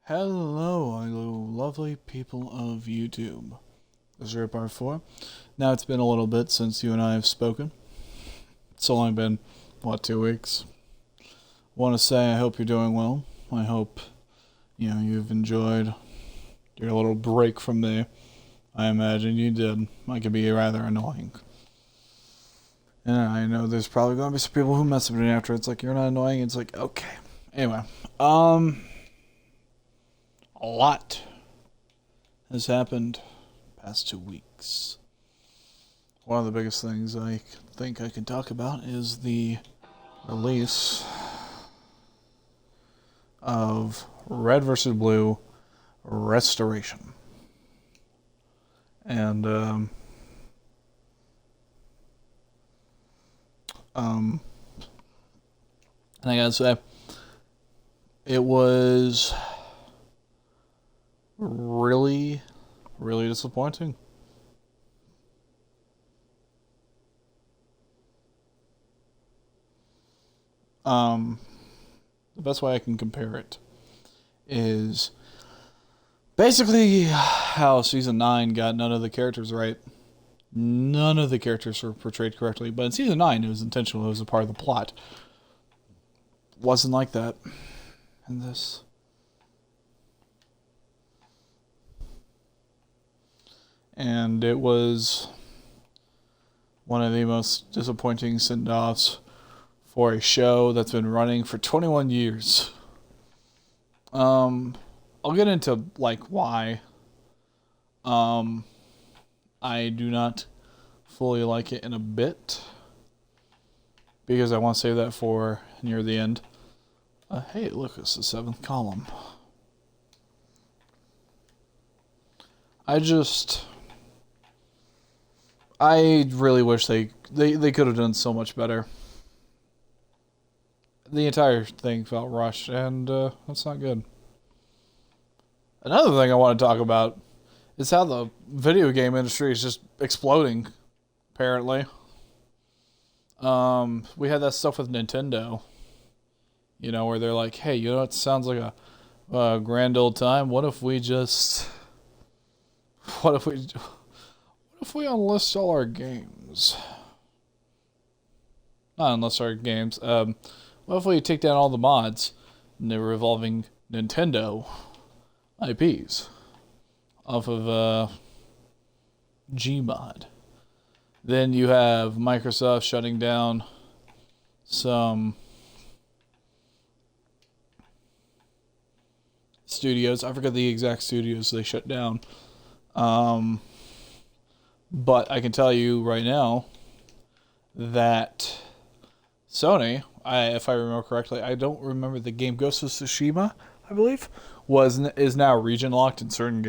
Hello, lovely people of YouTube. This is Hooray Part 4. Now it's been a little bit since you and I have spoken. It's only been, 2 weeks? I want to say I hope you're doing well. I hope, you've enjoyed your little break from me. I imagine you did. I could be rather annoying. And I know there's probably going to be some people who mess with me after. It's like, you're not annoying. It's like, okay. Anyway, a lot has happened past 2 weeks. One of the biggest things I think I can talk about is the release of Red vs. Blue Restoration. And, I gotta say, it was really, really disappointing. The best way I can compare it is basically how Season 9 got none of the characters right. None of the characters were portrayed correctly, but in Season 9 it was intentional, it was a part of the plot. Wasn't like that in this. And it was one of the most disappointing send-offs for a show that's been running for 21 years. I'll get into, why. I do not fully like it in a bit, because I want to save that for near the end. Hey, look, it's the 7th column. I really wish they could have done so much better. The entire thing felt rushed, and that's not good. Another thing I want to talk about is how the video game industry is just exploding, apparently. We had that stuff with Nintendo, where they're like, hey, it sounds like a grand old time. What if we unlist all our games? Not unlist our games. What if we take down all the mods and they're revolving Nintendo IPs off of Gmod? Then you have Microsoft shutting down some studios. I forget the exact studios they shut down. But I can tell you right now that Sony, if I remember correctly, I don't remember the game, Ghost of Tsushima, I believe, is now region locked in certain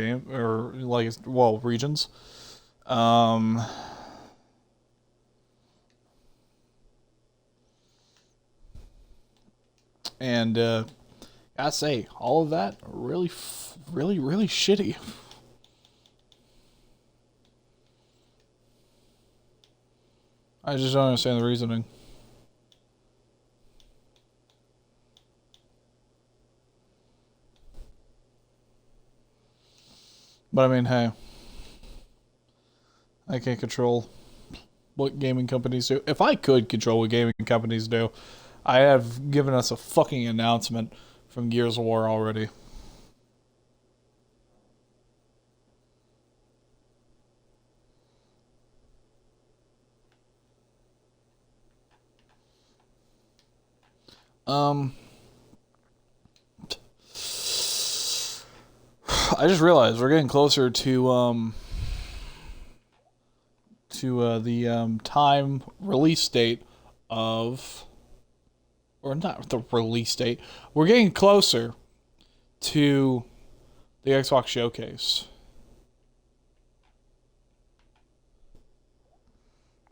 regions. And gotta say, all of that really, really shitty. I just don't understand the reasoning. But I mean, hey, I can't control what gaming companies do. If I could control what gaming companies do, I have given us a fucking announcement from Gears of War already. I just realized we're getting closer to the time release date of, or not the release date. We're getting closer to the Xbox Showcase,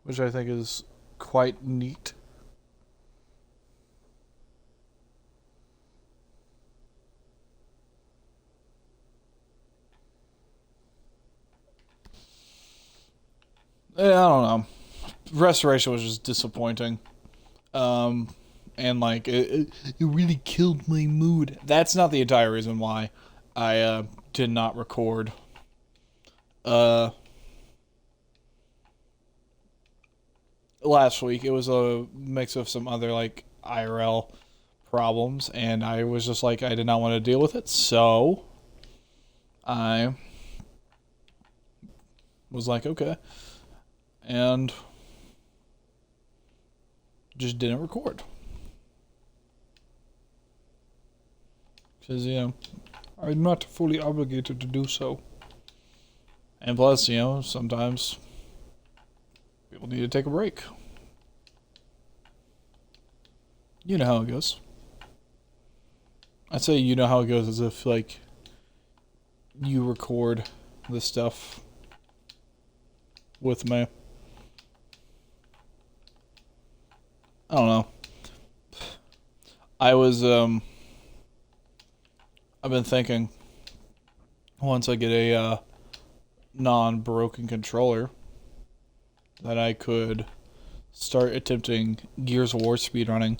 which I think is quite neat. Yeah, I don't know. Restoration was just disappointing. And it really killed my mood. That's not the entire reason why. I did not record. Uh, Last week it was a mix of some other like IRL problems, and I was just like I did not want to deal with it, so I was like okay, and just didn't record because I'm not fully obligated to do so, and plus sometimes people need to take a break. You know how it goes. I'd say you know how it goes as if, like, you record this stuff with me. I don't know. I've been thinking, once I get a non-broken controller, that I could start attempting Gears of War speedrunning.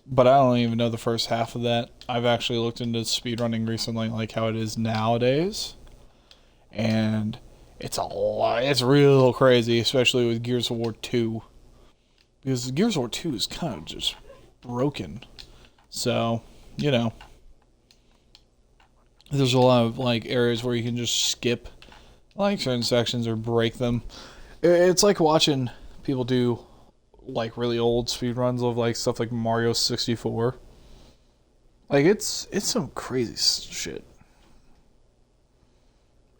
But I don't even know the first half of that. I've actually looked into speedrunning recently, like how it is nowadays. And it's a lot. It's real crazy, especially with Gears of War 2. Because Gears of War 2 is kind of just broken. So, there's a lot of like areas where you can just skip like certain sections or break them. It's like watching people do like really old speedruns of like stuff like Mario 64. Like it's some crazy shit.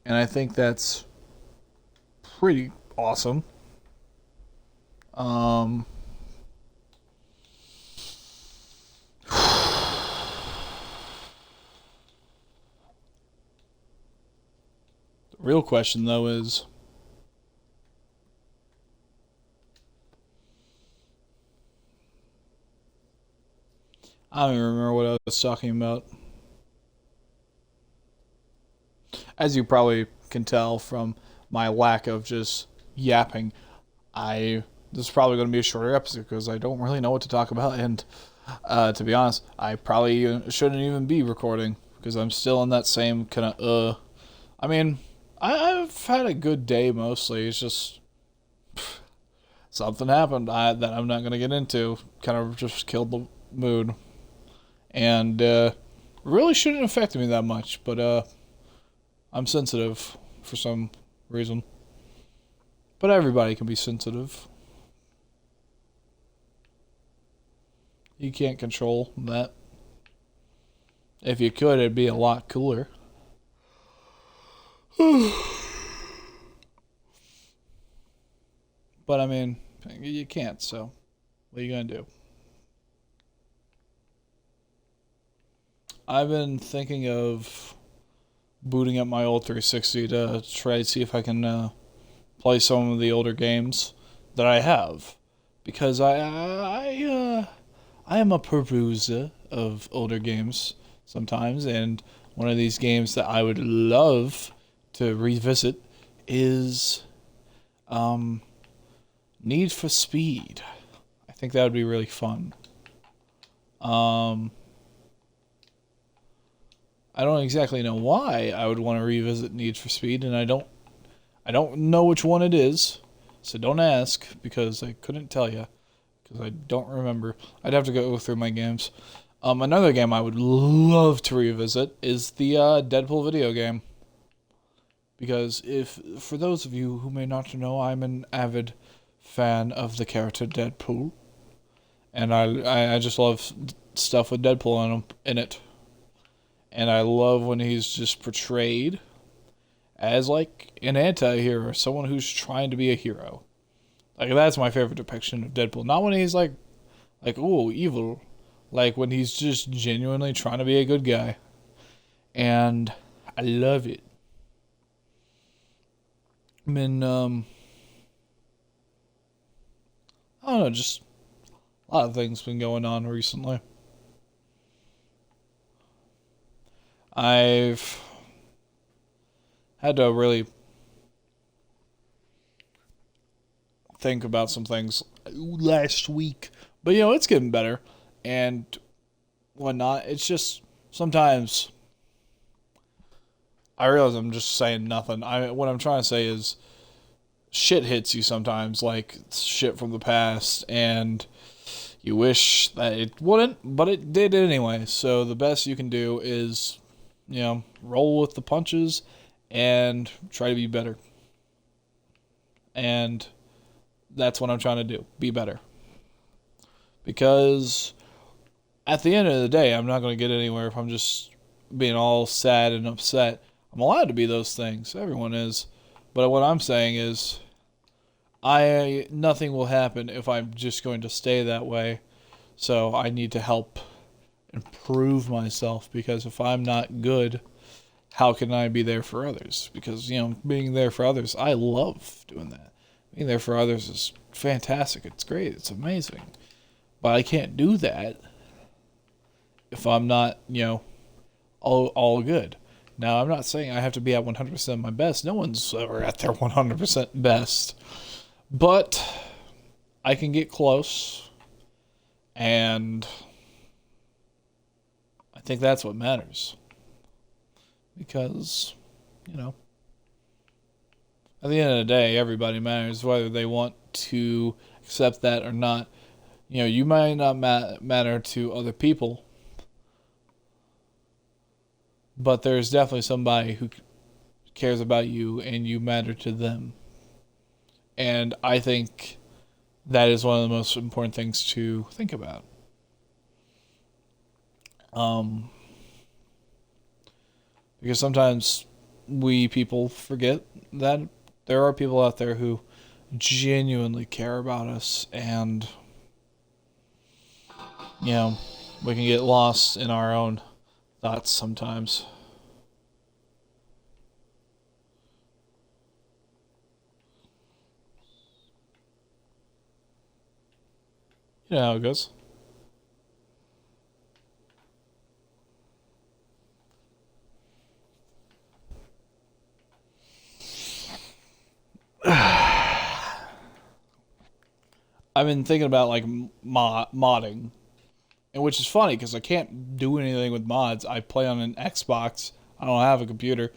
And I think that's pretty awesome. The real question though is, I don't even remember what I was talking about. As you probably can tell from my lack of just yapping, this is probably going to be a shorter episode because I don't really know what to talk about, and to be honest, I probably shouldn't even be recording because I'm still in that same kind of I mean, I've had a good day mostly. It's just something happened that I'm not going to get into. Kind of just killed the mood. And really shouldn't affect me that much, but I'm sensitive for some reason. But everybody can be sensitive. You can't control that. If you could, it'd be a lot cooler. But I mean, you can't, so what are you gonna do? I've been thinking of booting up my old 360 to try to see if I can play some of the older games that I have, because I am a peruser of older games sometimes, and one of these games that I would love to revisit is Need for Speed. I think that would be really fun. I don't exactly know why I would want to revisit Need for Speed, and I don't know which one it is, so don't ask, because I couldn't tell you, because I don't remember. I'd have to go through my games. Another game I would love to revisit is the Deadpool video game, because for those of you who may not know, I'm an avid fan of the character Deadpool, and I just love stuff with Deadpool in it. And I love when he's just portrayed as, like, an anti-hero, someone who's trying to be a hero. Like, that's my favorite depiction of Deadpool. Not when he's, like, ooh, evil. Like, when he's just genuinely trying to be a good guy. And I love it. I mean, I don't know, just a lot of things been going on recently. I've had to really think about some things last week. But, it's getting better and whatnot. It's just sometimes I realize I'm just saying nothing. What I'm trying to say is shit hits you sometimes, like shit from the past, and you wish that it wouldn't, but it did anyway. So the best you can do is, roll with the punches and try to be better. And that's what I'm trying to do. Be better. Because at the end of the day, I'm not going to get anywhere if I'm just being all sad and upset. I'm allowed to be those things. Everyone is. But what I'm saying is, nothing will happen if I'm just going to stay that way. So I need to help improve myself, because if I'm not good, how can I be there for others? Because, being there for others, I love doing that. Being there for others is fantastic. It's great. It's amazing. But I can't do that if I'm not, all good. Now, I'm not saying I have to be at 100% of my best. No one's ever at their 100% best. But I can get close, and I think that's what matters. Because, at the end of the day, everybody matters, whether they want to accept that or not. You might not matter to other people, but there's definitely somebody who cares about you and you matter to them. And I think that is one of the most important things to think about. Because sometimes we people forget that there are people out there who genuinely care about us, and we can get lost in our own thoughts sometimes. You know how it goes. I've been thinking about like modding, and which is funny because I can't do anything with mods. I play on an Xbox. I don't have a computer,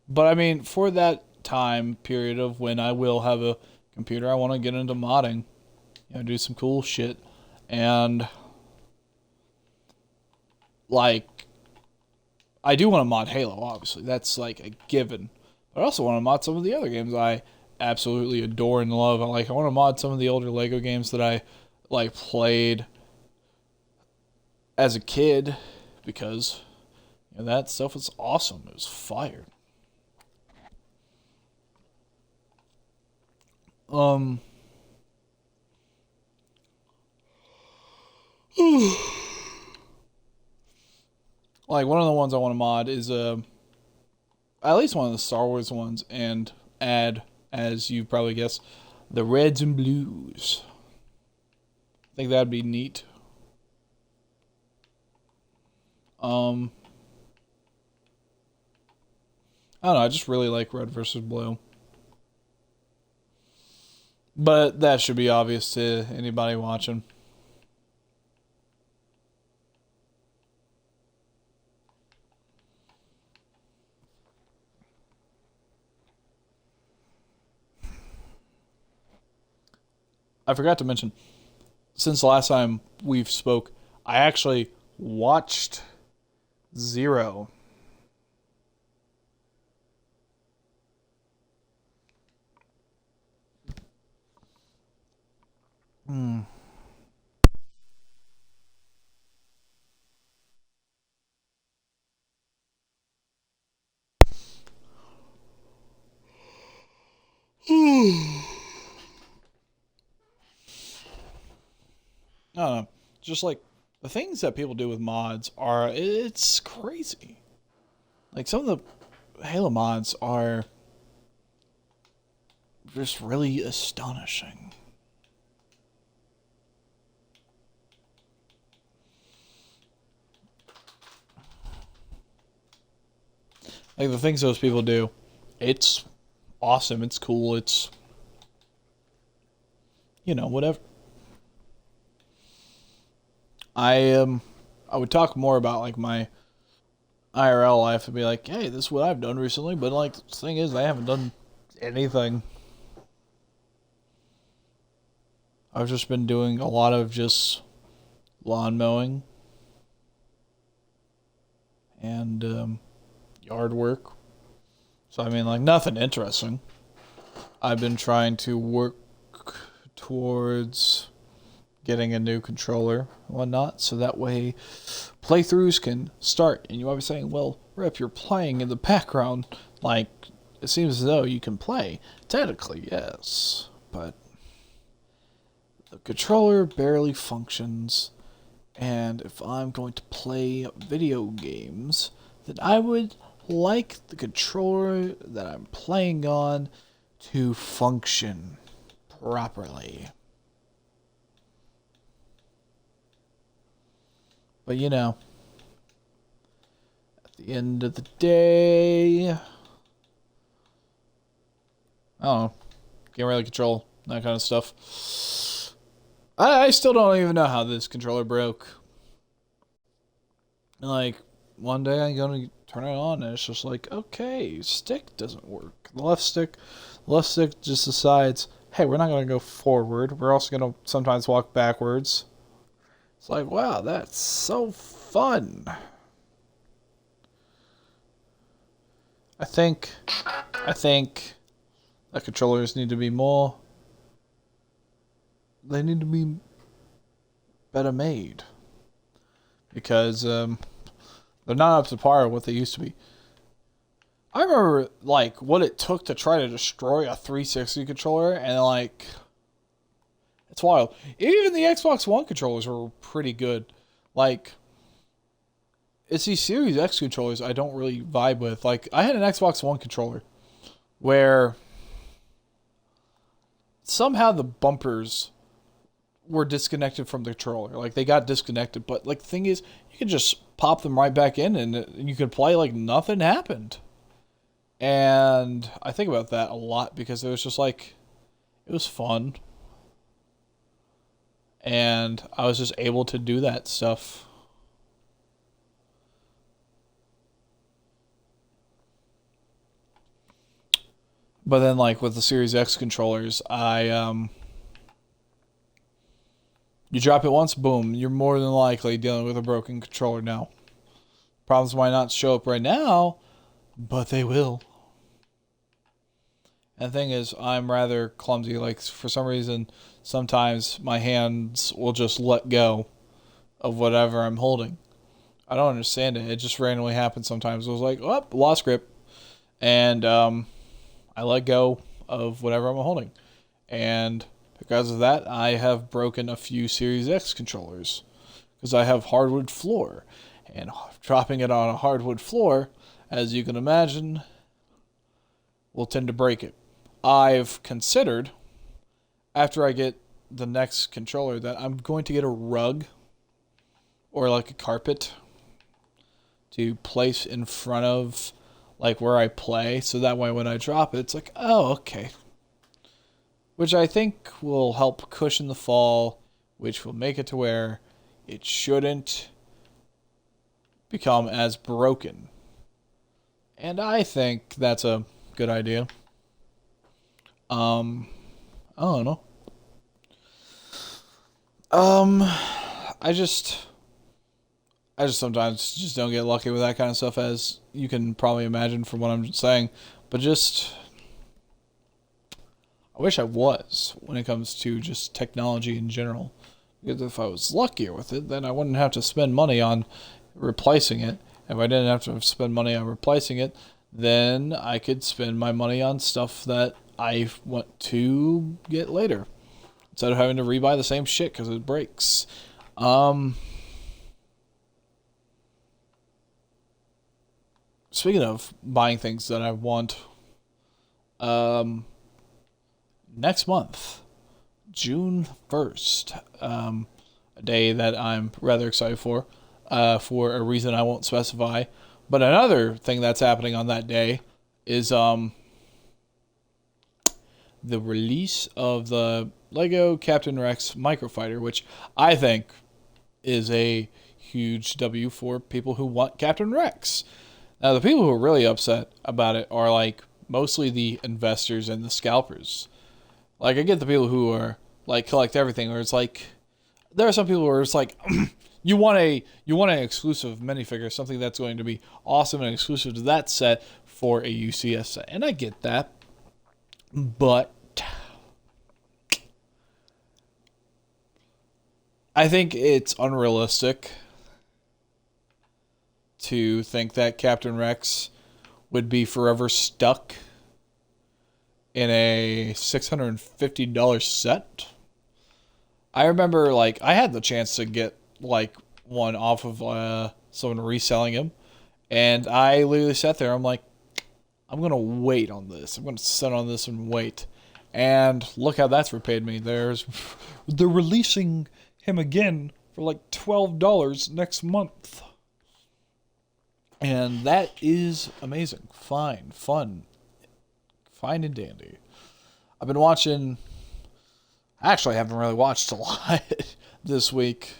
but I mean, for that time period of when I will have a computer, I want to get into modding, do some cool shit, and like I do want to mod Halo. Obviously, that's like a given. But I also want to mod some of the other games I absolutely adore and love. I want to mod some of the older Lego games that I played as a kid, because that stuff was awesome. It was fire. Like one of the ones I want to mod is at least one of the Star Wars ones, and add, as you probably guessed, the reds and blues. I think that'd be neat. I don't know, I just really like red versus blue. But that should be obvious to anybody watching. I forgot to mention, since the last time we've spoke, I actually watched Zero. Hmm. I don't know. Just like the things that people do with mods it's crazy. Like some of the Halo mods are just really astonishing. Like the things those people do, it's awesome. It's cool. It's whatever. I would talk more about like my IRL, I have to be like, hey, this is what I've done recently, but like, the thing is, I haven't done anything. I've just been doing a lot of just lawn mowing and yard work. So, I mean, like, nothing interesting. I've been trying to work towards getting a new controller and whatnot, so that way playthroughs can start. And you might be saying, well, Rip, you're playing in the background. Like, it seems as though you can play. Technically, yes, but the controller barely functions, and if I'm going to play video games, then I would like the controller that I'm playing on to function properly. But you know, at the end of the day, I don't know, can't really control that kind of stuff. I still don't even know how this controller broke. Like, one day I'm gonna turn it on and it's just like, okay, stick doesn't work. The left stick just decides, hey, we're not gonna go forward. We're also gonna sometimes walk backwards. It's like, wow, that's so fun. I think that controllers need to be more. They need to be better made because they're not up to par with what they used to be. I remember like what it took to try to destroy a 360 controller, and like it's wild. Even the Xbox One controllers were pretty good. Like, it's these Series X controllers I don't really vibe with. Like, I had an Xbox One controller where somehow the bumpers were disconnected from the controller. Like, they got disconnected. But, like, the thing is, you could just pop them right back in and you could play like nothing happened. And I think about that a lot because it was just like, it was fun. And I was just able to do that stuff. But then, like, with the Series X controllers, you drop it once, boom, you're more than likely dealing with a broken controller now. Problems might not show up right now, but they will. And the thing is, I'm rather clumsy. Like, for some reason, sometimes my hands will just let go of whatever I'm holding. I don't understand it. It just randomly happens sometimes. It was like, oh, lost grip. And I let go of whatever I'm holding. And because of that, I have broken a few Series X controllers. Because I have hardwood floor. And dropping it on a hardwood floor, as you can imagine, will tend to break it. I've considered, after I get the next controller, that I'm going to get a rug or like a carpet to place in front of like where I play, so that way when I drop it, it's like, oh, okay. Which I think will help cushion the fall, which will make it to where it shouldn't become as broken. And I think that's a good idea. I don't know. I just sometimes just don't get lucky with that kind of stuff, as you can probably imagine from what I'm saying. But just, I wish I was when it comes to just technology in general. Because if I was luckier with it, then I wouldn't have to spend money on replacing it. If I didn't have to spend money on replacing it, then I could spend my money on stuff that I want to get later, instead of having to rebuy the same shit because it breaks. Speaking of buying things that I want, next month, June 1st, a day that I'm rather excited for a reason I won't specify. But another thing that's happening on that day is the release of the Lego Captain Rex Microfighter, which I think is a huge W for people who want Captain Rex. Now, the people who are really upset about it are, like, mostly the investors and the scalpers. Like, I get the people who are, like, collect everything, where it's like, there are some people where it's like, you want an exclusive minifigure, something that's going to be awesome and exclusive to that set for a UCS set. And I get that. But I think it's unrealistic to think that Captain Rex would be forever stuck in a $650 set. I remember, like, I had the chance to get, like, one off of someone reselling him, and I literally sat there, I'm like, I'm going to wait on this. I'm going to sit on this and wait. And look how that's repaid me. They're releasing him again for like $12 next month. And that is amazing. Fine. Fun. Fine and dandy. I've been watching... Actually, I haven't really watched a lot this week.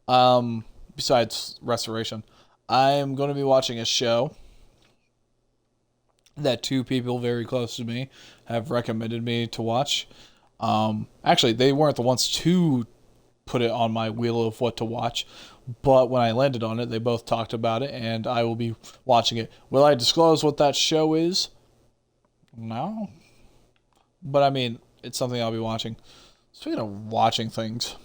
Besides Restoration. I'm going to be watching a show that two people very close to me have recommended me to watch. Actually, they weren't the ones to put it on my wheel of what to watch, but when I landed on it, they both talked about it, and I will be watching it. Will I disclose what that show is? No. But, I mean, it's something I'll be watching. Speaking of watching things,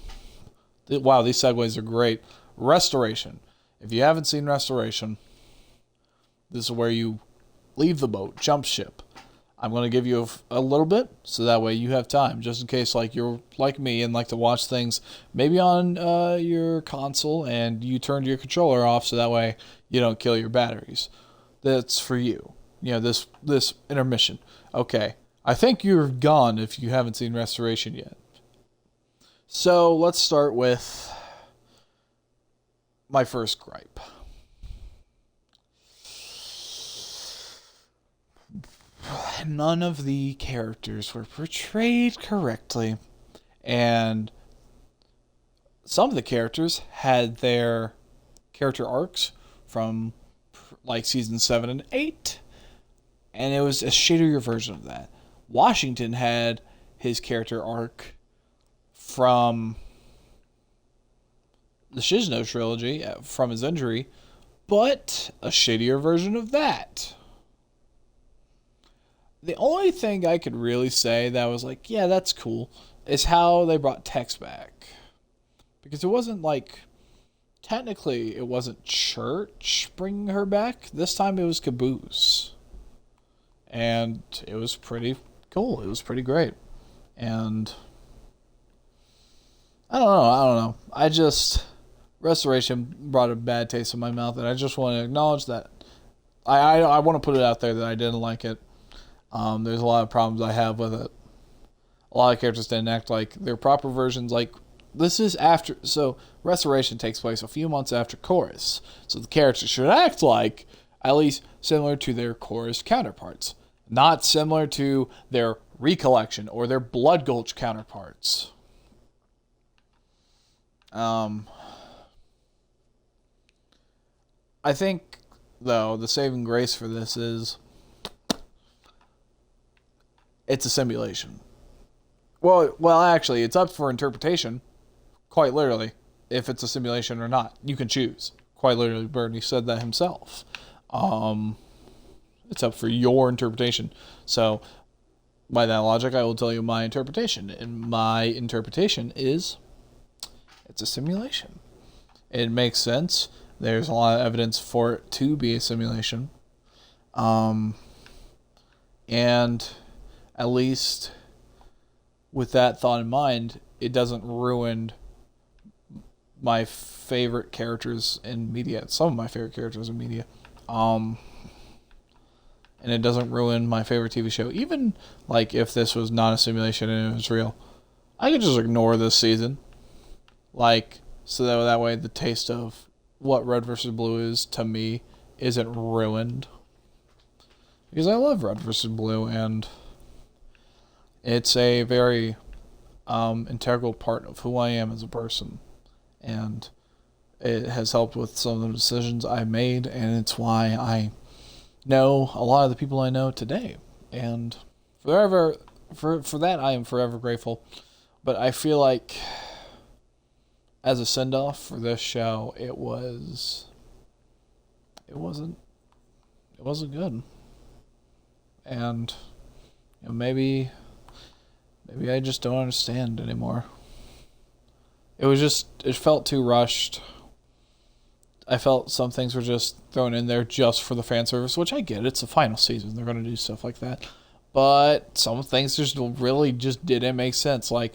wow, these segues are great. Restoration. If you haven't seen Restoration, this is where you leave the boat, jump ship. I'm going to give you a little bit, so that way you have time, just in case like you're like me and like to watch things maybe on your console and you turned your controller off, so that way you don't kill your batteries. That's for you. You know, this intermission. Okay, I think you're gone if you haven't seen Restoration yet. So let's start with my first gripe. None of the characters were portrayed correctly, and some of the characters had their character arcs from like season 7 and 8, and it was a shadier version of that. Washington had his character arc from the Shizno trilogy from his injury, but a shadier version of that. The only thing I could really say that was like, yeah, that's cool, is how they brought Tex back. Because it wasn't like, technically, it wasn't Church bringing her back. This time it was Caboose. And it was pretty cool. It was pretty great. And I don't know. I just, Restoration brought a bad taste in my mouth, and I just want to acknowledge that. I want to put it out there that I didn't like it. There's a lot of problems I have with it. A lot of characters didn't act like their proper versions. Like, this is after... So, Restoration takes place a few months after Chorus. So, the characters should act like, at least, similar to their Chorus counterparts. Not similar to their Recollection or their Blood Gulch counterparts. I think, though, the saving grace for this is... it's a simulation. Well, actually, it's up for interpretation, quite literally, if it's a simulation or not. You can choose. Quite literally, Bernie said that himself. It's up for your interpretation. So, by that logic, I will tell you my interpretation. And my interpretation is, it's a simulation. It makes sense. There's a lot of evidence for it to be a simulation. And at least with that thought in mind, it doesn't ruin my favorite characters in media. Some of my favorite characters in media. And it doesn't ruin my favorite TV show. Even like if this was not a simulation and it was real, I could just ignore this season. Like, so that way the taste of what Red vs. Blue is to me isn't ruined. Because I love Red vs. Blue, and it's a very integral part of who I am as a person. And It has helped with some of the decisions I made, and it's why I know a lot of the people I know today. And for that, I am forever grateful. But I feel like as a send off for this show, it wasn't good. And maybe I just don't understand anymore. It felt too rushed. I felt some things were just thrown in there just for the fan service, which I get. It's the final season. They're going to do stuff like that. But some things just really just didn't make sense. Like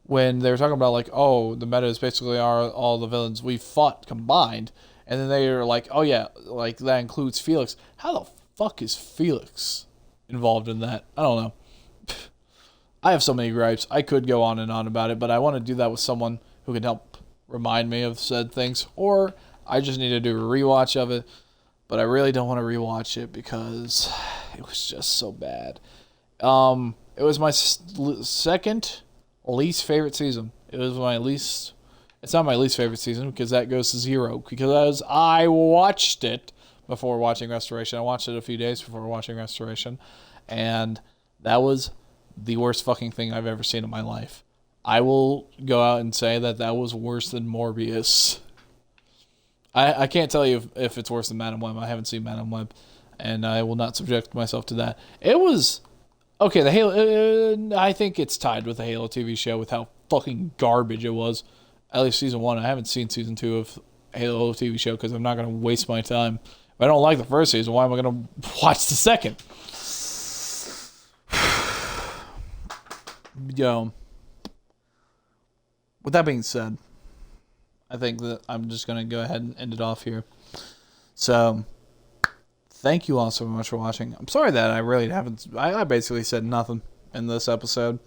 when they were talking about like, oh, the meta is basically all the villains we fought combined. And then they were like, oh yeah, like that includes Felix. How the fuck is Felix involved in that? I don't know. I have so many gripes. I could go on and on about it, but I want to do that with someone who can help remind me of said things. Or I just need to do a rewatch of it. But I really don't want to rewatch it because it was just so bad. It was my second least favorite season. It's not my least favorite season because that goes to 0. Because I watched it before watching Restoration. I watched it a few days before watching Restoration. And that was the worst fucking thing I've ever seen in my life. I will go out and say that was worse than Morbius. I can't tell you if it's worse than Madam Web. I haven't seen Madam Web, and I will not subject myself to that. It was okay. The Halo, I think it's tied with the Halo TV show with how fucking garbage it was. At least season 1. I haven't seen season 2 of Halo TV show because I'm not going to waste my time. If I don't like the first season, why am I going to watch the second? Yo. With that being said, I think that I'm just going to go ahead and end it off here. So, thank you all so much for watching. I'm sorry that I really haven't... I basically said nothing in this episode.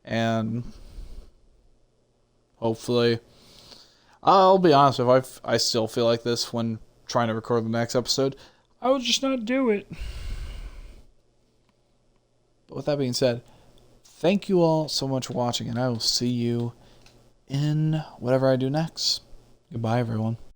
And hopefully... I'll be honest, if I still feel like this when trying to record the next episode, I will just not do it. But with that being said, thank you all so much for watching, and I will see you in whatever I do next. Goodbye, everyone.